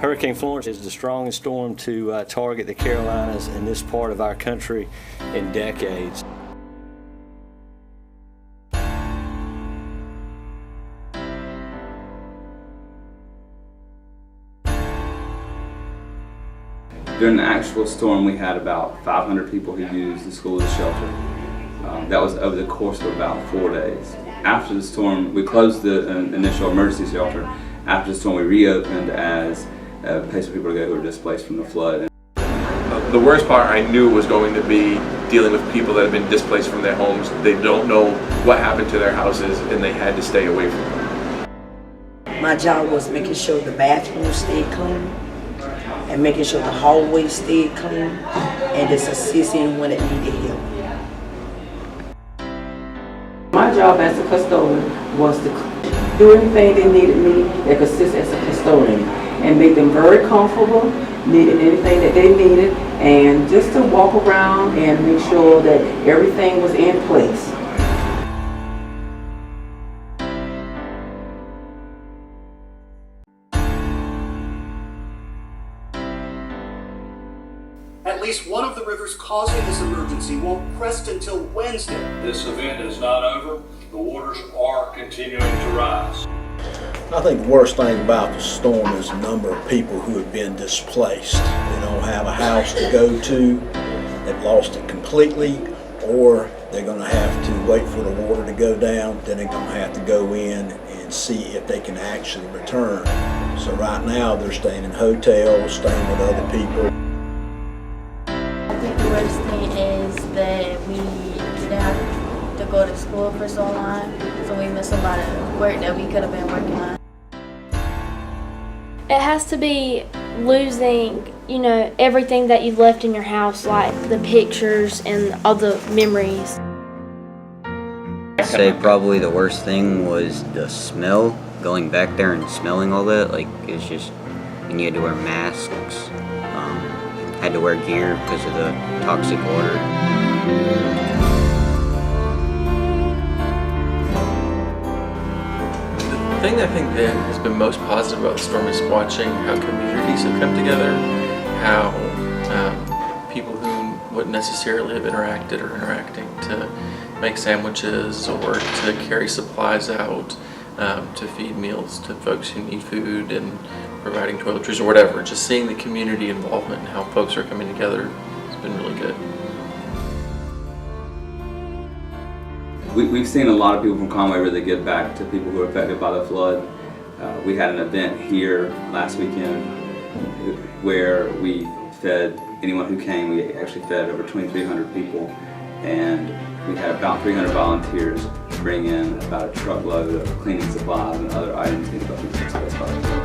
Hurricane Florence is the strongest storm to target the Carolinas and this part of our country in decades. During the actual storm, we had about 500 people who used the school as a shelter. That was over the course of about 4 days. After the storm, we closed the initial emergency shelter. After the storm, we reopened as a place for people to go who were displaced from the flood. The worst part I knew was going to be dealing with people that have been displaced from their homes. They don't know what happened to their houses and they had to stay away from them. My job was making sure the bathrooms stayed clean and making sure the hallways stayed clean and just assist anyone that needed help. My job as a custodian was to do anything they needed me that could assist as a custodian and make them very comfortable, needing anything that they needed, and just to walk around and make sure that everything was in place. At least one of the rivers causing this emergency won't crest until Wednesday. This event is not over. The waters are continuing to rise. I think the worst thing about the storm is the number of people who have been displaced. They don't have a house to go to, they've lost it completely, or they're going to have to wait for the water to go down, then they're going to have to go in and see if they can actually return. So right now they're staying in hotels, staying with other people. I think the worst thing is that we didn't have to go to school for so long, so we missed a lot of work that we could have been working on. It has to be losing, everything that you left in your house, like the pictures and all the memories. I'd say probably the worst thing was the smell, going back there and smelling all that. It's just, and you had to wear masks, had to wear gear because of the toxic water. The thing I think that has been most positive about the storm is watching how communities have come together, how people who wouldn't necessarily have interacted are interacting to make sandwiches or to carry supplies out, to feed meals to folks who need food and providing toiletries or whatever. Just seeing the community involvement and how folks are coming together has been really good. We've seen a lot of people from Conway really give back to people who were affected by the flood. We had an event here last weekend where we fed anyone who came. We actually fed over 2,300 people, and we had about 300 volunteers bring in about a truckload of cleaning supplies and other items needed by people displaced by the flood.